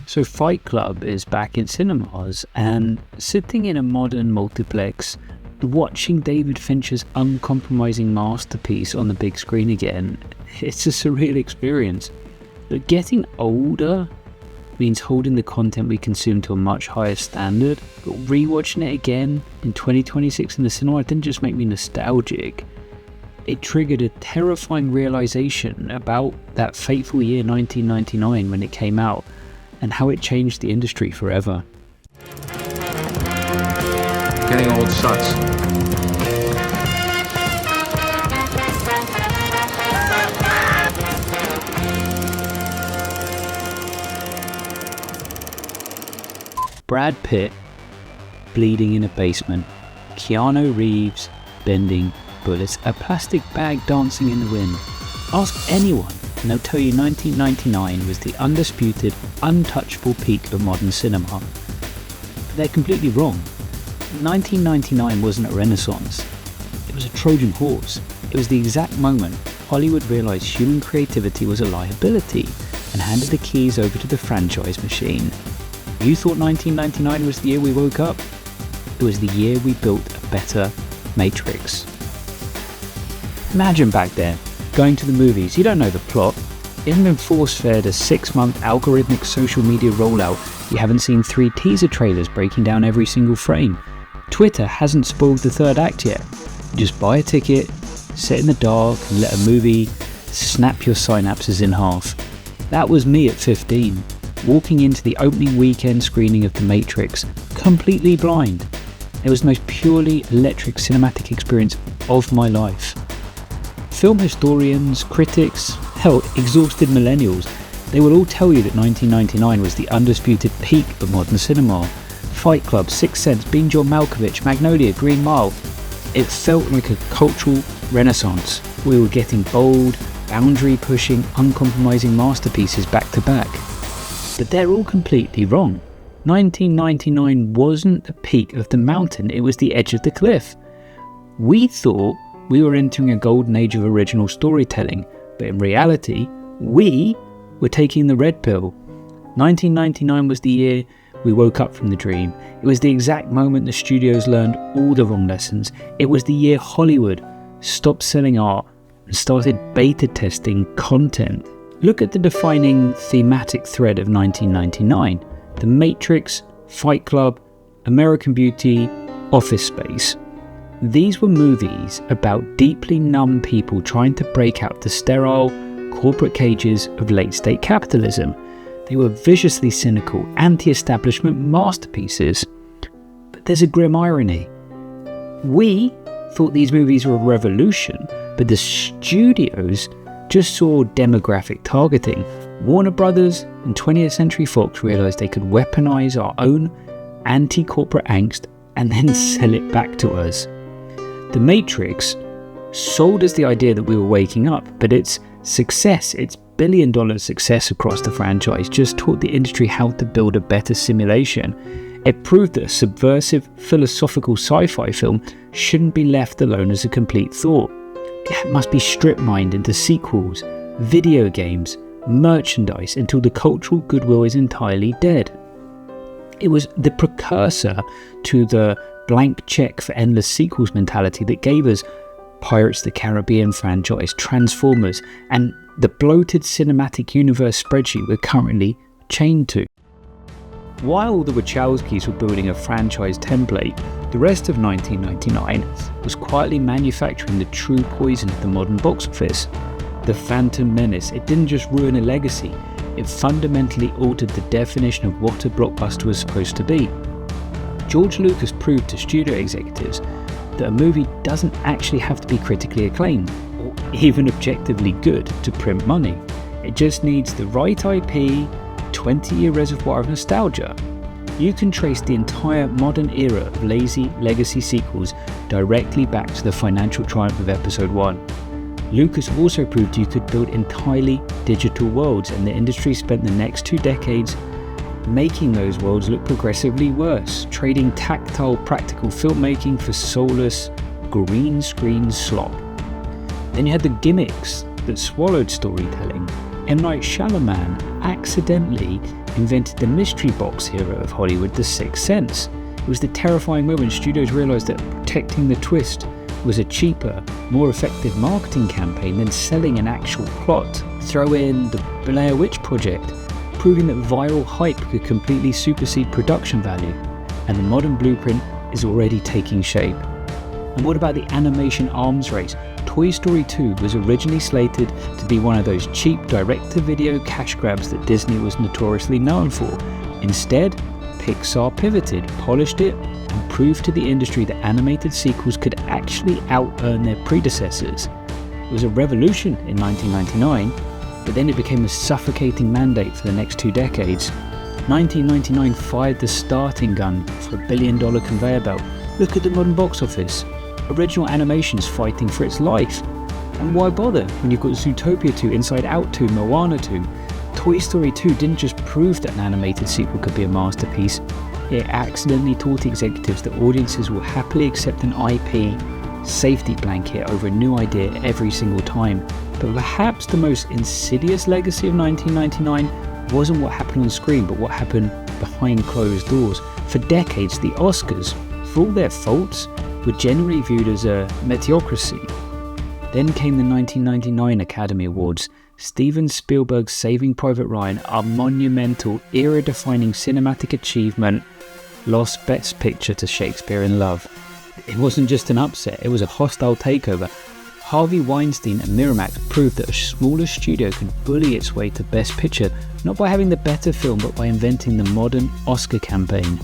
So Fight Club is back in cinemas, and sitting in a modern multiplex, watching David Fincher's uncompromising masterpiece on the big screen again, it's a surreal experience. But getting older means holding the content we consume to a much higher standard, but rewatching it again in 2026 in the cinema didn't just make me nostalgic. It triggered a terrifying realization about that fateful year 1999 when it came out, and how it changed the industry forever. Getting old sucks. Brad Pitt bleeding in a basement, Keanu Reeves bending bullets, a plastic bag dancing in the wind. Ask anyone and they'll tell you 1999 was the undisputed, untouchable peak of modern cinema. But they're completely wrong. 1999 wasn't a renaissance, it was a Trojan Horse. It was the exact moment Hollywood realised human creativity was a liability and handed the keys over to the franchise machine. You thought 1999 was the year we woke up? It was the year we built a better Matrix. Imagine back then, going to the movies, you don't know the plot, you haven't been force-fed a 6-month algorithmic social media rollout, you haven't seen 3 teaser trailers breaking down every single frame, Twitter hasn't spoiled the third act yet. You just buy a ticket, sit in the dark and let a movie snap your synapses in half. That was me at 15, walking into the opening weekend screening of The Matrix, completely blind. It was the most purely electric cinematic experience of my life. Film historians, critics, hell, exhausted millennials, they will all tell you that 1999 was the undisputed peak of modern cinema. Fight Club, Sixth Sense, Being John Malkovich, Magnolia, Green Mile. It felt like a cultural renaissance. We were getting bold, boundary-pushing, uncompromising masterpieces back to back. But they're all completely wrong. 1999 wasn't the peak of the mountain, it was the edge of the cliff. We thought we were entering a golden age of original storytelling, but in reality, we were taking the red pill. 1999 was the year we woke up from the dream. It was the exact moment the studios learned all the wrong lessons. It was the year Hollywood stopped selling art and started beta testing content. Look at the defining thematic thread of 1999. The Matrix, Fight Club, American Beauty, Office Space. These were movies about deeply numb people trying to break out the sterile, corporate cages of late-state capitalism. They were viciously cynical, anti-establishment masterpieces. But there's a grim irony. We thought these movies were a revolution, but the studios just saw demographic targeting. Warner Brothers and 20th Century Fox realised they could weaponize our own anti-corporate angst and then sell it back to us. The Matrix sold us the idea that we were waking up, but its success, its billion-dollar success across the franchise, just taught the industry how to build a better simulation. It proved that a subversive, philosophical sci-fi film shouldn't be left alone as a complete thought. It must be strip-mined into sequels, video games, merchandise, until the cultural goodwill is entirely dead. It was the precursor to the blank check for endless sequels mentality that gave us Pirates of the Caribbean franchise, Transformers, and the bloated cinematic universe spreadsheet we're currently chained to. While the Wachowskis were building a franchise template, the rest of 1999 was quietly manufacturing the true poison of the modern box office. The Phantom Menace, it didn't just ruin a legacy, it fundamentally altered the definition of what a blockbuster was supposed to be. George Lucas proved to studio executives that a movie doesn't actually have to be critically acclaimed, or even objectively good, to print money. It just needs the right IP, 20-year reservoir of nostalgia. You can trace the entire modern era of lazy legacy sequels directly back to the financial triumph of Episode 1. Lucas also proved you could build entirely digital worlds, and the industry spent the next 2 decades making those worlds look progressively worse, trading tactile, practical filmmaking for soulless, green screen slop. Then you had the gimmicks that swallowed storytelling. M. Night Shyamalan accidentally invented the mystery box era of Hollywood, The Sixth Sense. It was the terrifying moment studios realised that protecting the twist was a cheaper, more effective marketing campaign than selling an actual plot. Throw in the Blair Witch Project, proving that viral hype could completely supersede production value, and the modern blueprint is already taking shape. And what about the animation arms race? Toy Story 2 was originally slated to be one of those cheap direct-to-video cash grabs that Disney was notoriously known for. Instead, Pixar pivoted, polished it, and proved to the industry that animated sequels could actually out-earn their predecessors. It was a revolution in 1999, but then it became a suffocating mandate for the next 2 decades. 1999 fired the starting gun for $1 billion conveyor belt. Look at the modern box office. Original animation's fighting for its life. And why bother when you've got Zootopia 2, Inside Out 2, Moana 2? Toy Story 2 didn't just prove that an animated sequel could be a masterpiece, it accidentally taught executives that audiences will happily accept an IP safety blanket over a new idea every single time. But perhaps the most insidious legacy of 1999 wasn't what happened on screen, but what happened behind closed doors. For decades, the Oscars, for all their faults, were generally viewed as a mediocrity. Then came the 1999 Academy Awards. Steven Spielberg's Saving Private Ryan, a monumental, era-defining cinematic achievement, lost Best Picture to Shakespeare in Love. It wasn't just an upset, it was a hostile takeover. Harvey Weinstein and Miramax proved that a smaller studio could bully its way to Best Picture, not by having the better film, but by inventing the modern Oscar campaign.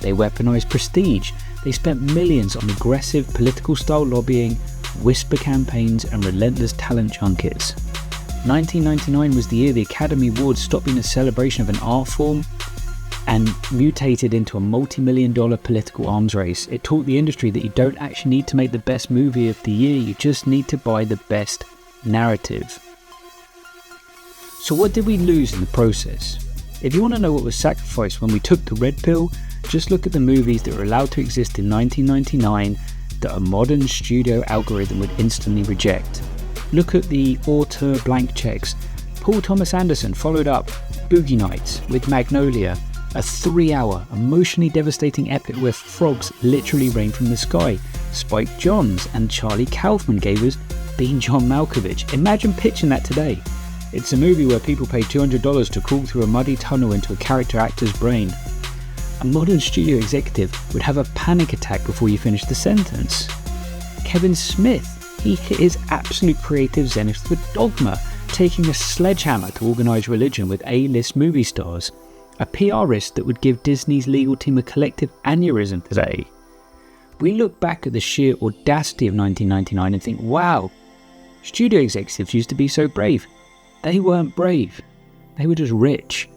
They weaponized prestige. They spent millions on aggressive political-style lobbying, whisper campaigns, and relentless talent junkets. 1999 was the year the Academy Awards stopped being a celebration of an art form and mutated into a multi-million-dollar political arms race. It taught the industry that you don't actually need to make the best movie of the year, you just need to buy the best narrative. So what did we lose in the process? If you want to know what was sacrificed when we took the red pill, just look at the movies that were allowed to exist in 1999 that a modern studio algorithm would instantly reject. Look at the auteur blank checks. Paul Thomas Anderson followed up Boogie Nights with Magnolia, a 3-hour, emotionally devastating epic where frogs literally rain from the sky. Spike Jonze and Charlie Kaufman gave us Being John Malkovich. Imagine pitching that today. It's a movie where people pay $200 to crawl through a muddy tunnel into a character actor's brain. A modern studio executive would have a panic attack before you finish the sentence. Kevin Smith, he hit his absolute creative zenith with Dogma, taking a sledgehammer to organise religion with A-list movie stars. A PR risk that would give Disney's legal team a collective aneurysm today. We look back at the sheer audacity of 1999 and think, wow, studio executives used to be so brave. They weren't brave, they were just rich.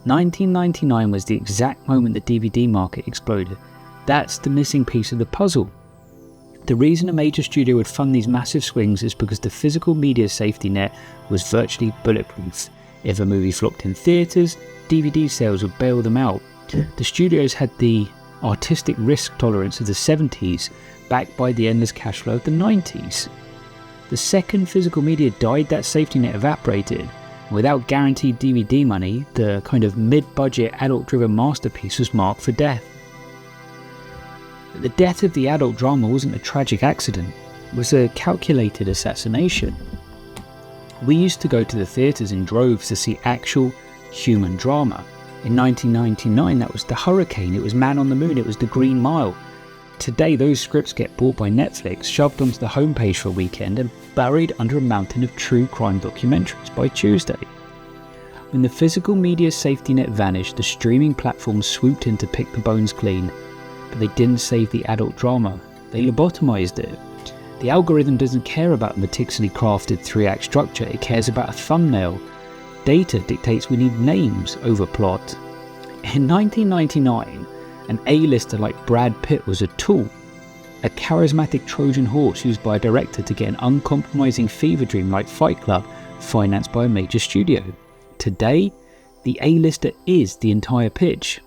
1999 was the exact moment the DVD market exploded. That's the missing piece of the puzzle. The reason a major studio would fund these massive swings is because the physical media safety net was virtually bulletproof. If a movie flopped in theatres, DVD sales would bail them out. The studios had the artistic risk tolerance of the 70s, backed by the endless cash flow of the 90s. The second physical media died, that safety net evaporated. Without guaranteed DVD money, the kind of mid-budget adult-driven masterpiece was marked for death. But the death of the adult drama wasn't a tragic accident, it was a calculated assassination. We used to go to the theatres in droves to see actual human drama. In 1999 that was The Hurricane, it was Man on the Moon, it was The Green Mile. Today those scripts get bought by Netflix, shoved onto the homepage for a weekend and buried under a mountain of true crime documentaries by Tuesday. When the physical media safety net vanished, the streaming platforms swooped in to pick the bones clean. But they didn't save the adult drama, they lobotomized it. The algorithm doesn't care about a meticulously crafted 3-act structure, it cares about a thumbnail. Data dictates we need names over plot. In 1999, an A-lister like Brad Pitt was a tool, a charismatic Trojan Horse used by a director to get an uncompromising fever dream like Fight Club financed by a major studio. Today, the A-lister is the entire pitch.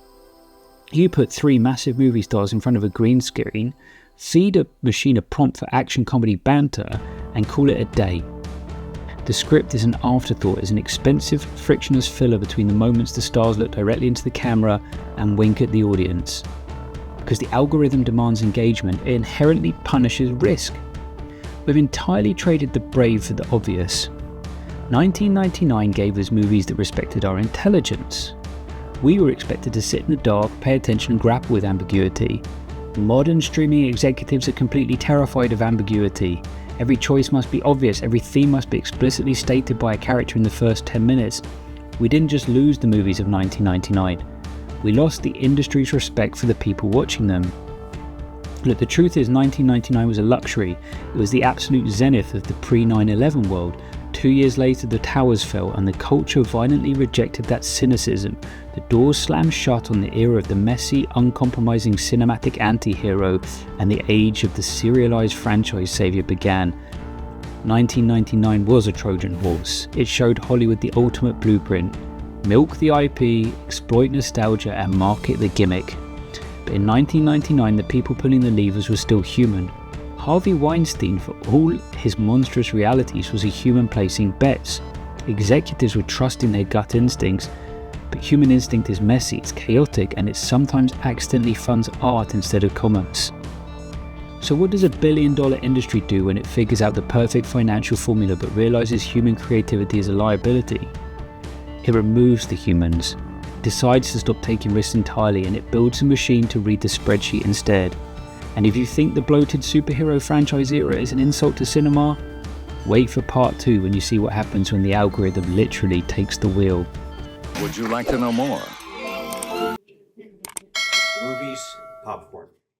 You put 3 massive movie stars in front of a green screen, feed a machine a prompt for action comedy banter, and call it a day. The script is an afterthought, is an expensive, frictionless filler between the moments the stars look directly into the camera and wink at the audience. Because the algorithm demands engagement, it inherently punishes risk. We've entirely traded the brave for the obvious. 1999 gave us movies that respected our intelligence. We were expected to sit in the dark, pay attention and grapple with ambiguity. Modern streaming executives are completely terrified of ambiguity. Every choice must be obvious, every theme must be explicitly stated by a character in the first 10 minutes. We didn't just lose the movies of 1999, we lost the industry's respect for the people watching them. Look, the truth is 1999 was a luxury. It was the absolute zenith of the pre-9/11 world. 2 years later the towers fell and the culture violently rejected that cynicism. The doors slammed shut on the era of the messy, uncompromising cinematic anti-hero, and the age of the serialized franchise savior began. 1999 was a Trojan Horse. It showed Hollywood the ultimate blueprint. Milk the IP, exploit nostalgia and market the gimmick. But in 1999 the people pulling the levers were still human. Harvey Weinstein, for all his monstrous realities, was a human placing bets. Executives were trusting their gut instincts, but human instinct is messy, it's chaotic, and it sometimes accidentally funds art instead of commerce. So what does $1 billion industry do when it figures out the perfect financial formula but realizes human creativity is a liability? It removes the humans, decides to stop taking risks entirely, and it builds a machine to read the spreadsheet instead. And if you think the bloated superhero franchise era is an insult to cinema, wait for part 2 when you see what happens when the algorithm literally takes the wheel. Would you like to know more?